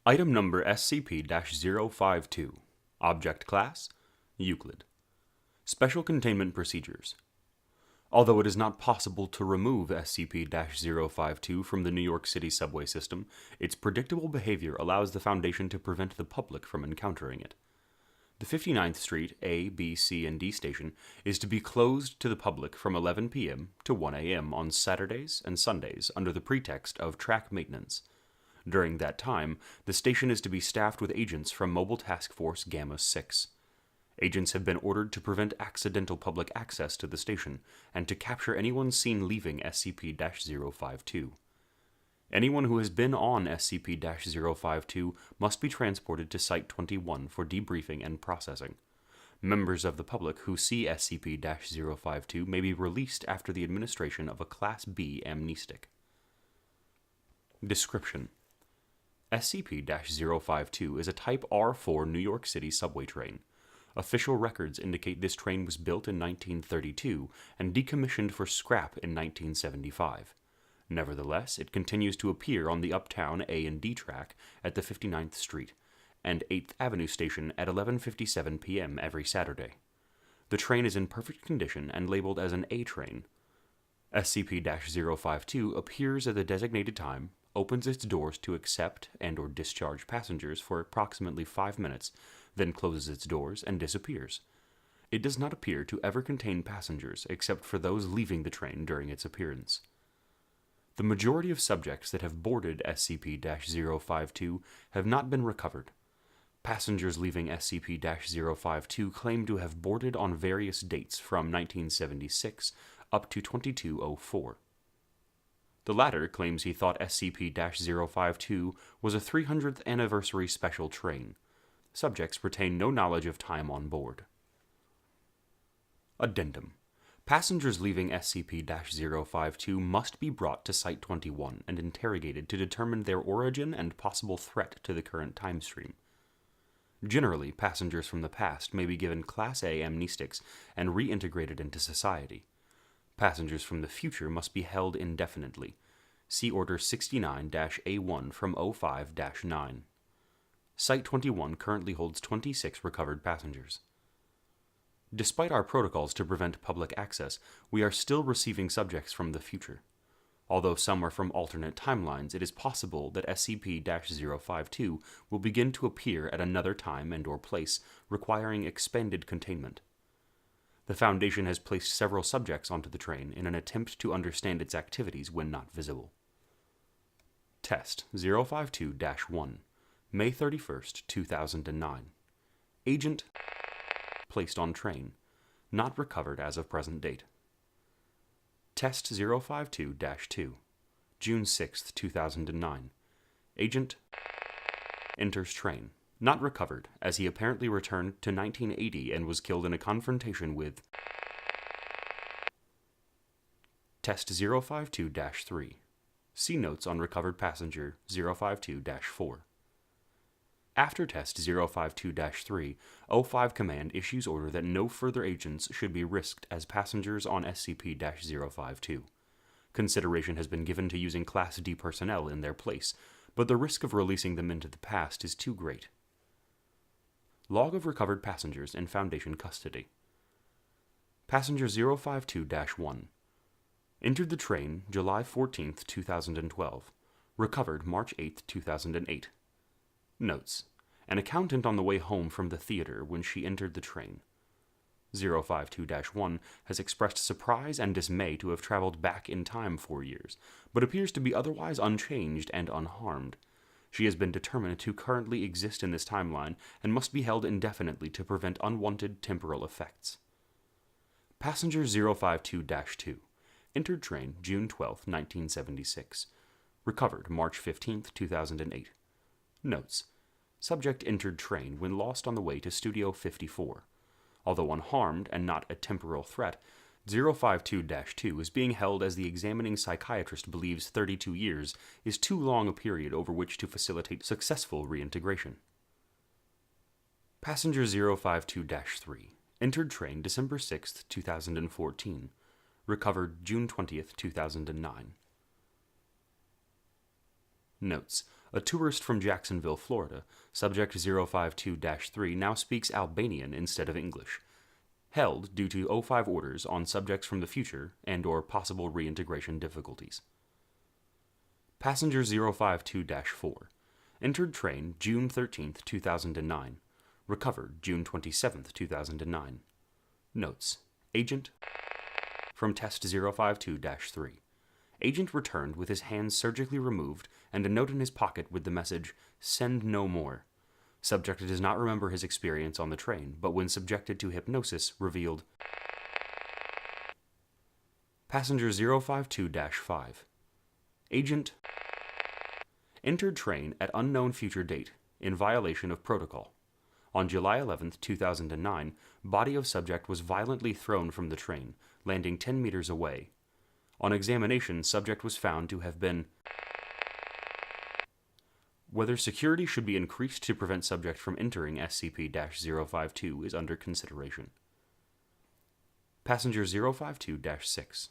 Item number SCP-052. Object Class: Euclid. Special Containment Procedures. Although it is not possible to remove SCP-052 from the New York City subway system, its predictable behavior allows the Foundation to prevent the public from encountering it. The 59th Street A, B, C, and D station is to be closed to the public from 11 p.m. to 1 a.m. on Saturdays and Sundays under the pretext of track maintenance. During that time, the station is to be staffed with agents from Mobile Task Force Gamma 6. Agents have been ordered to prevent accidental public access to the station and to capture anyone seen leaving SCP-052. Anyone who has been on SCP-052 must be transported to Site-21 for debriefing and processing. Members of the public who see SCP-052 may be released after the administration of a Class B amnestic. Description: SCP-052 is a Type R4 New York City subway train. Official records indicate this train was built in 1932 and decommissioned for scrap in 1975. Nevertheless, it continues to appear on the Uptown A and D track at the 59th Street and 8th Avenue station at 11:57 p.m. every Saturday. The train is in perfect condition and labeled as an A train. SCP-052 appears at the designated time, opens its doors to accept and/or discharge passengers for approximately 5 minutes, then closes its doors and disappears. It does not appear to ever contain passengers except for those leaving the train during its appearance. The majority of subjects that have boarded SCP-052 have not been recovered. Passengers leaving SCP-052 claim to have boarded on various dates from 1976 up to 2204. The latter claims he thought SCP-052 was a 300th anniversary special train. Subjects retain no knowledge of time on board. Addendum: Passengers leaving SCP-052 must be brought to Site-21 and interrogated to determine their origin and possible threat to the current time stream. Generally, passengers from the past may be given Class A amnestics and reintegrated into society. Passengers from the future must be held indefinitely. See Order 69-A1 from 05-9. Site-21 currently holds 26 recovered passengers. Despite our protocols to prevent public access, we are still receiving subjects from the future. Although some are from alternate timelines, it is possible that SCP-052 will begin to appear at another time and/or place, requiring expanded containment. The Foundation has placed several subjects onto the train in an attempt to understand its activities when not visible. Test 052-1, May 31st, 2009. Agent placed on train, not recovered as of present date. Test 052-2, June 6th, 2009. Agent enters train, not recovered, as he apparently returned to 1980 and was killed in a confrontation with. Test 052-3. See notes on recovered passenger 052-4. After Test 052-3, O5 Command issues order that no further agents should be risked as passengers on SCP-052. Consideration has been given to using Class D personnel in their place, but the risk of releasing them into the past is too great. Log of recovered passengers in Foundation custody. Passenger 052-1. Entered the train July 14, 2012. Recovered March 8, 2008. Notes: An accountant on the way home from the theater when she entered the train. 052-1 has expressed surprise and dismay to have traveled back in time 4 years, but appears to be otherwise unchanged and unharmed. She has been determined to currently exist in this timeline and must be held indefinitely to prevent unwanted temporal effects. Passenger 052-2. Entered train June 12, 1976. Recovered March 15, 2008. Notes: Subject entered train when lost on the way to Studio 54. Although unharmed and not a temporal threat, 052-2 is being held as the examining psychiatrist believes 32 years is too long a period over which to facilitate successful reintegration. Passenger 052-3. Entered train December 6, 2014. Recovered June 20, 2009. Notes: A tourist from Jacksonville, Florida, subject 052-3 now speaks Albanian instead of English. Held due to O5 orders on subjects from the future and/or possible reintegration difficulties. Passenger 052-4. Entered train June 13, 2009. Recovered June 27, 2009. Notes. Agent from Test 052-3. Agent returned with his hands surgically removed and a note in his pocket with the message, "Send no more." Subject does not remember his experience on the train, but when subjected to hypnosis, revealed. Passenger 052-5. Agent entered train at unknown future date, in violation of protocol. On July 11, 2009, body of subject was violently thrown from the train, landing 10 meters away. On examination, subject was found to have been. Whether security should be increased to prevent subject from entering SCP-052 is under consideration. Passenger 052-6.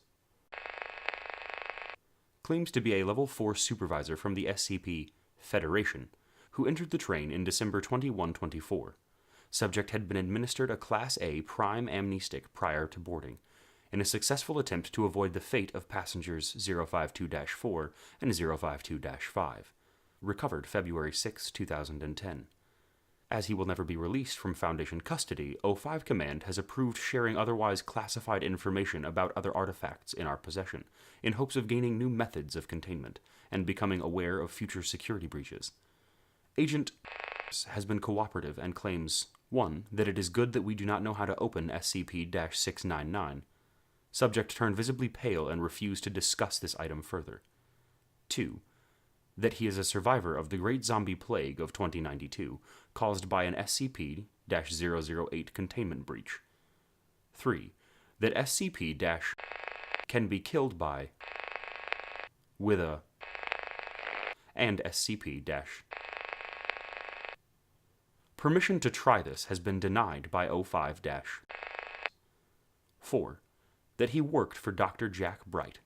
Claims to be a Level 4 supervisor from the SCP Federation, who entered the train in December 2124. Subject had been administered a Class A prime amnestic prior to boarding, in a successful attempt to avoid the fate of passengers 052-4 and 052-5. Recovered February 6, 2010. As he will never be released from Foundation custody, O5 Command has approved sharing otherwise classified information about other artifacts in our possession, in hopes of gaining new methods of containment, and becoming aware of future security breaches. Agent has been cooperative and claims, 1. That it is good that we do not know how to open SCP-699. Subject turned visibly pale and refused to discuss this item further. 2. That he is a survivor of the Great Zombie Plague of 2092, caused by an SCP-008 containment breach. 3. That SCP- can be killed by with a and SCP- Permission to try this has been denied by O5-. 4. That he worked for Dr. Jack Bright,